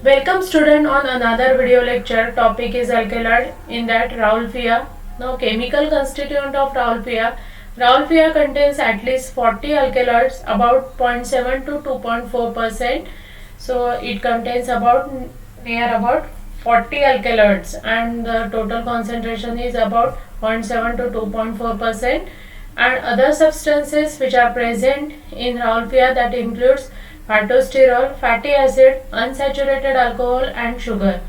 Welcome student on another video lecture. Topic is alkaloid, in that Rauwolfia. Now chemical constituent of Rauwolfia. Rauwolfia contains at least 40 alkaloids, about 0.7 to 2.4%. So it contains about 40 alkaloids and the total concentration is about 0.7 to 2.4%. And other substances which are present in Rauwolfia, that includes phytosterol, fatty acid, unsaturated alcohol and sugar.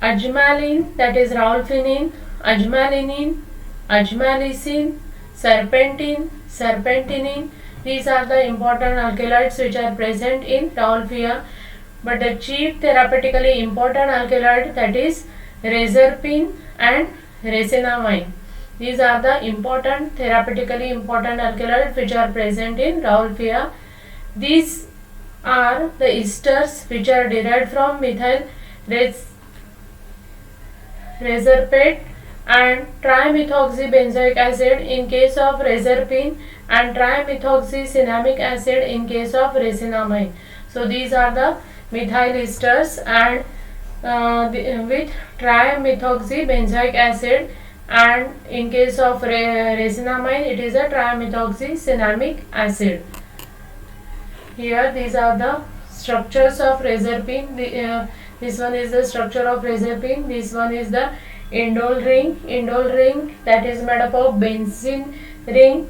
Ajmalin, that is Rauwolfinin, ajmalinine, ajmalicin, serpentinin. These are the important alkaloids which are present in Rauwolfia. But the chief therapeutically important alkaloid, that is reserpine and resinamide. These are the therapeutically important alkaloids which are present in Rauwolfia. These are the esters which are derived from methyl reserpate and trimethoxybenzoic acid in case of reserpine and trimethoxycinnamic acid in case of resinamide. So these are the methyl esters and with trimethoxybenzoic acid, and in case of resinamide it is a trimethoxycinnamic acid. Here these are the structures of reserpine. This one is the structure of reserpine. This one is the indole ring. Indole ring, that is made up of benzene ring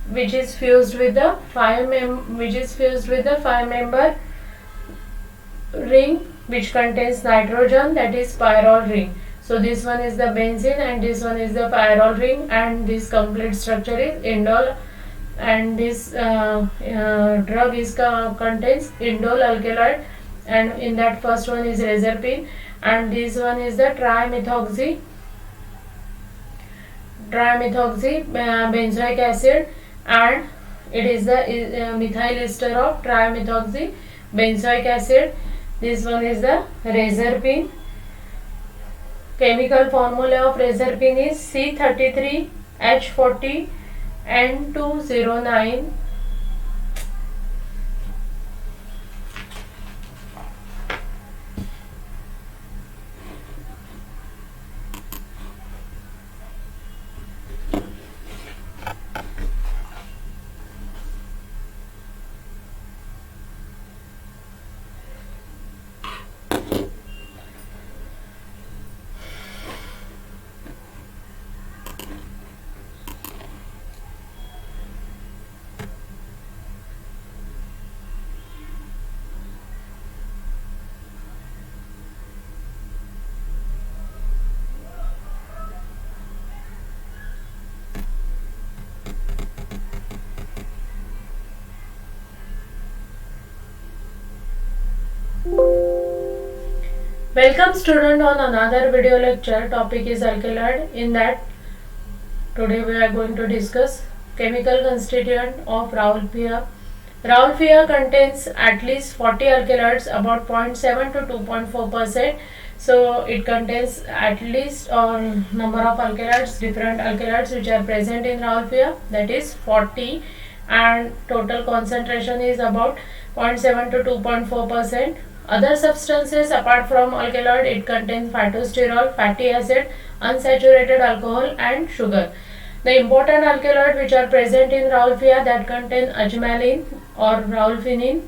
which is fused with the 5-member ring which contains nitrogen, that is pyrrole ring. So this one is the benzene and this one is the pyrrole ring, and this complete structure is indole, and this drug contains indole alkaloid, and in that first one is reserpine and this one is the trimethoxybenzoic acid, and it is the methyl ester of trimethoxybenzoic acid. This one is the reserpine. Chemical formula of reserpine is C33H40N209. Welcome student on another video lecture. Topic is alkaloid. In that today we are going to discuss chemical constituent of Rauwolfia. Rauwolfia contains at least 40 alkaloids, about 0.7 to 2.4%. So it contains at least number of alkaloids, different alkaloids which are present in Rauwolfia, that is 40, and total concentration is about 0.7 to 2.4%. Other substances apart from alkaloid, it contains phytosterol, fatty acid, unsaturated alcohol and sugar. The important alkaloid which are present in Rauwolfia, that contain ajmalin or Rauwolfin,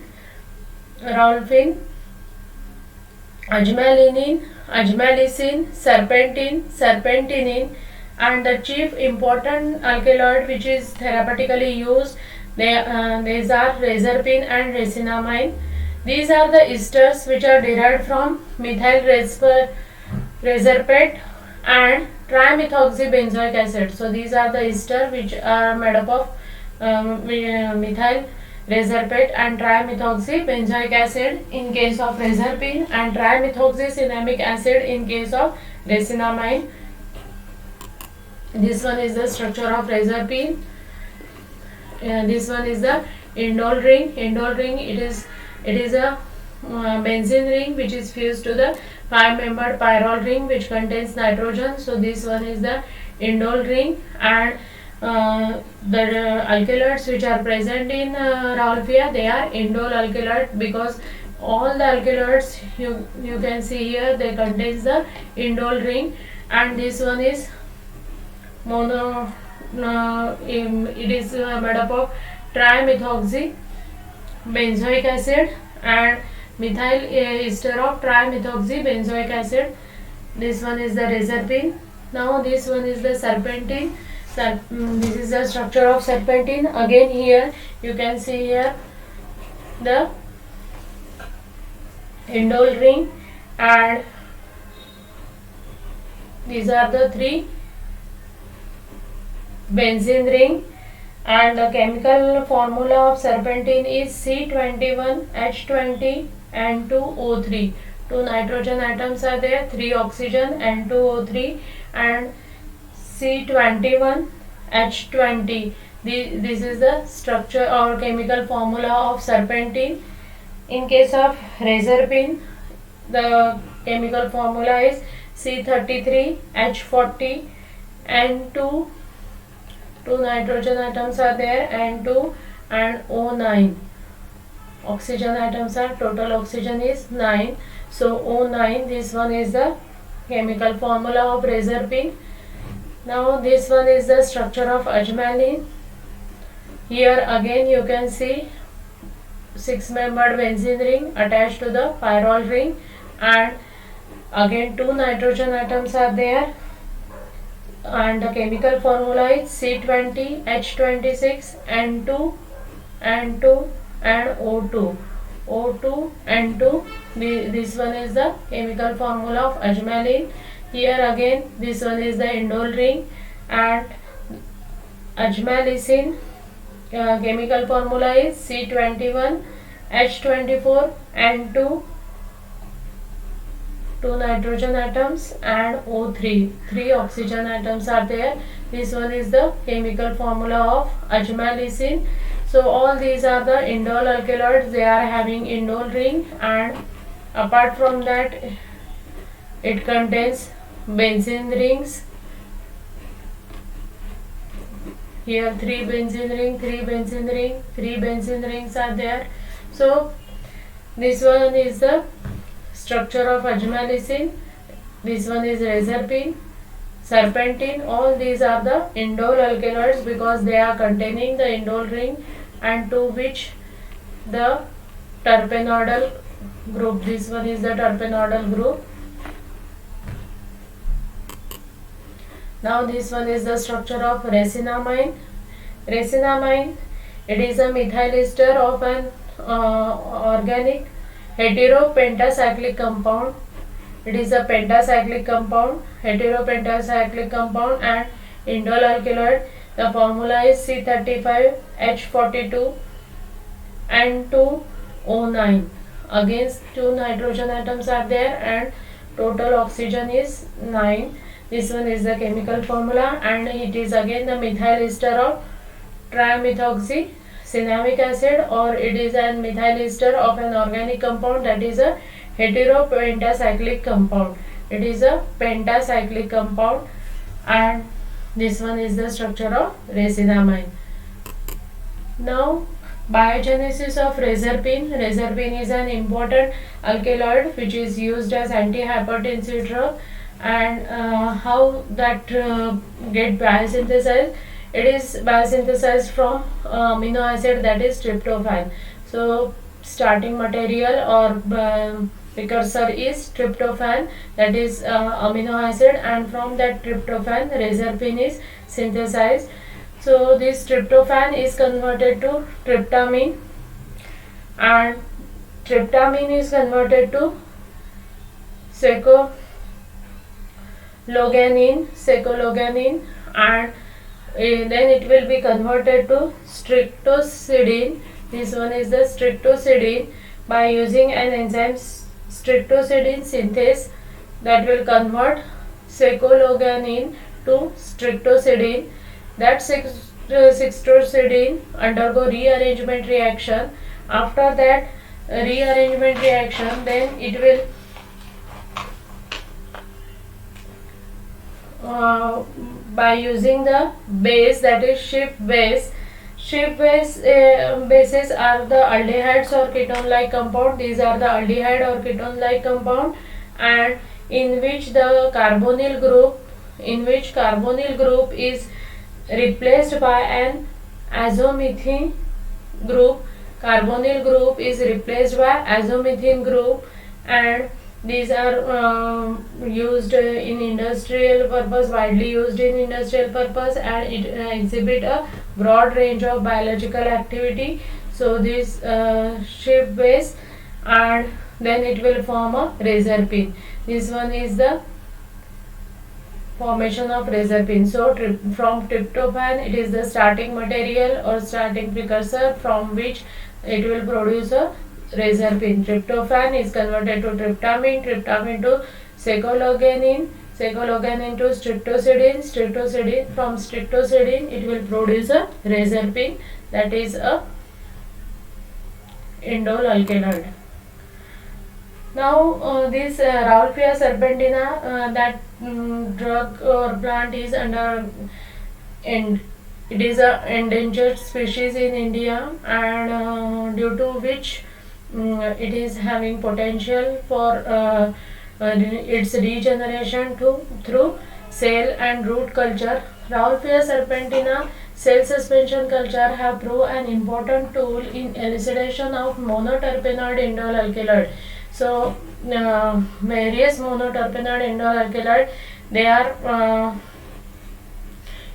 ajmalinine, ajmalicin, serpentinin, and the chief important alkaloid which is therapeutically used, these are reserpine and resinamide. These are the esters which are derived from methyl reserpate and trimethoxybenzoic acid. So these are the esters which are made up of methyl reserpate and trimethoxybenzoic acid in case of reserpine, and trimethoxycinnamic acid in case of resinamide. This one is the structure of reserpine. This one is the indole ring. Indole ring, it is a benzene ring which is fused to the 5-membered pyrrole ring which contains nitrogen. So this one is the indole ring, and the alkaloids which are present in Rauwolfia, they are indole alkaloid because all the alkaloids you can see here, they contains the indole ring, and this one is mono it is made up of trimethoxy benzoic acid and methyl ester of trimethoxy benzoic acid. This one is the reserpine. Now this one is the serpentine. This is the structure of serpentine. Again here you can see here the indole ring, and these are the three benzene ring, and the chemical formula of serpentine is C21H20 and 2O3. Two nitrogen atoms are there, 3 oxygen and 2O3, and C21H20. This is the structure or chemical formula of serpentine. In case of reserpine, the chemical formula is C33H40 and 2 nitrogen atoms are there, and 2 and O9 oxygen atoms are, total oxygen is 9, so O9. This one is the chemical formula of reserpine. Now this one is the structure of ajmalin. Here again you can see 6-membered benzene ring attached to the pyrrole ring, and again 2 nitrogen atoms are there, and the chemical formula is C20H26 and 2 and O2 and 2. This one is the chemical formula of ajmalin. Here again this one is the indole ring, and ajmalicin chemical formula is C21H24 and 2 nitrogen atoms and O3, 3 oxygen atoms are there. This one is the chemical formula of ajmalicin. So all these are the indole alkaloids. They are having indole ring, and apart from that it contains benzene rings. Here 3 benzene ring, 3 benzene ring, 3 benzene rings are there. So this one is the structure of ajmalicin. This one is reserpine, serpentine. All these are the indole alkaloids because they are containing the indole ring, and to which the terpenoidal group. This one is the terpenoidal group. Now this one is the structure of resinamide. Resinamide, it is a methyl ester of an organic heteropentacyclic compound. It is a pentacyclic compound, heteropentacyclic compound, and indole alkaloid. The formula is C35H42 and 2O9. Again 2 nitrogen atoms are there, and total oxygen is 9. This one is the chemical formula, and it is again the methyl ester of trimethoxy cinnamic acid, or it is an methyl ester of an organic compound, that is a heteropentacyclic compound. It is a pentacyclic compound, and this one is the structure of resinamide. Now biogenesis of reserpine. Reserpine is an important alkaloid which is used as antihypertensive drug, and how that get biosynthesized. It is biosynthesized from amino acid, that is tryptophan. So starting material or precursor is tryptophan, that is amino acid, and from that tryptophan reserpine is synthesized. So this tryptophan is converted to tryptamine, and tryptamine is converted to secologanine, and then it will be converted to strictocidine. This one is the strictocidine. By using an enzyme strictocidine synthase, that will convert secologanine to strictocidine. That strictocidine undergo rearrangement reaction. After that rearrangement reaction, then it will by using the base, that is Schiff base, Shift bases are the aldehydes or ketone-like compound. These are the aldehyde or ketone-like compound, and in which carbonyl group is replaced by an azomethane group. Carbonyl group is replaced by azomethane group, and these are used in industrial purpose, widely used in industrial purpose, and it exhibit a broad range of biological activity. So this shift base, and then it will form a razor pin. This one is the formation of razor pin. So from tryptophan, it is the starting material or starting precursor from which it will produce a razor pin. Tryptophan is converted to tryptamine, tryptamine to secologenin, secologenin to streptozidine, streptozidine, from streptozidine it will produce a razor pin, that is a indole alkaloid. Now this Rauwolfia serpentina, that drug or plant is under, and it is a endangered species in India, and due to which it is having potential for its regeneration through cell and root culture. Rauwolfia serpentina cell suspension culture have proved an important tool in elucidation of monoterpenoid indole alkaloid. So various monoterpenoid indole alkaloid, they are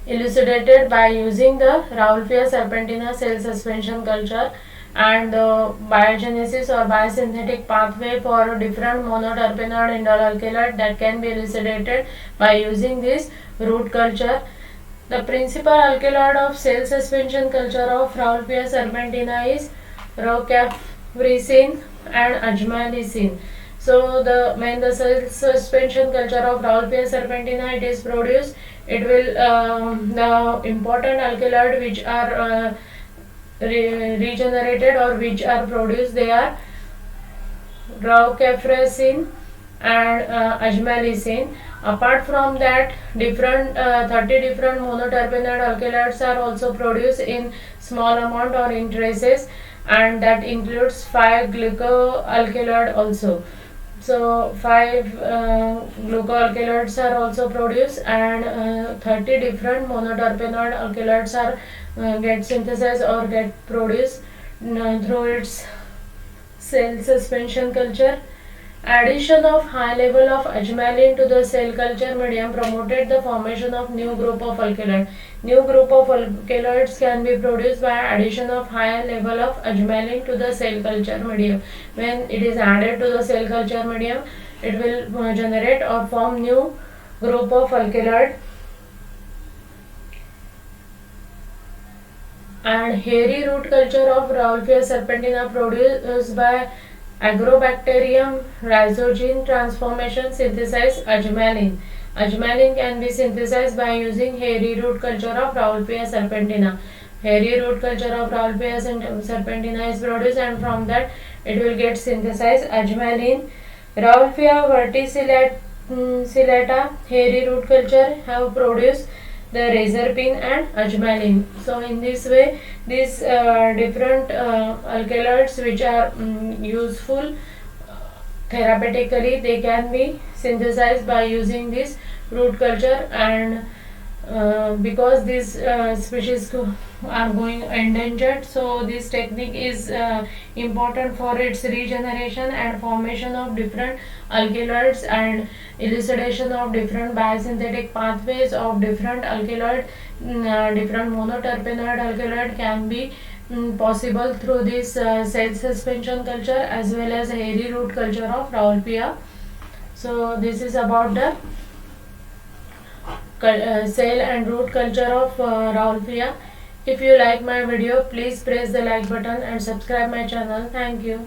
elucidated by using the Rauwolfia serpentina cell suspension culture, and the biogenesis or biosynthetic pathway for different monoterpenoid indole alkaloid, that can be elucidated by using this root culture. The principal alkaloid of cell suspension culture of Rauwolfia serpentina is rocafricin and ajmalicin. So when the cell suspension culture of Rauwolfia serpentina it is produced, it will the important alkaloid which are regenerated or which are produced, they are rocafricin and ajmalicin. Apart from that, 30 different monoterpenoid alkaloids are also produced in small amount or in traces, and that includes 5 glycoalkaloid also. So 5 glycoalkaloids are also produced, and 30 different monoterpenoid alkaloids are get synthesized or get produced through its cell suspension culture. Addition of high level of ajmalin to the cell culture medium promoted the formation of new group of alkaloids. New group of alkaloids can be produced by addition of high level of ajmalin to the cell culture medium. When it is added to the cell culture medium, it will generate or form new group of alkaloid. And hairy root culture of Rauwolfia serpentina produced by Agrobacterium rhizogene transformation synthesize ajmalin. Ajmalin can be synthesized by using hairy root culture of Rauwolfia serpentina. Hairy root culture of Rauwolfia serpentina is produced, and from that it will get synthesized ajmalin. Rauwolfia verticillata hairy root culture have produced the razor pin and ajmalin. So in this way, these different alkaloids which are useful therapeutically, they can be synthesized by using this root culture, and because these species are going endangered, so this technique is important for its regeneration and formation of different alkaloids and elucidation of different biosynthetic pathways of different alkaloid. Different monoterpenoid alkaloid can be possible through this cell suspension culture as well as hairy root culture of Rauwolfia. So this is about the cell and root culture of Rauwolfia. If you like my video, please press the like button and subscribe my channel. Thank you.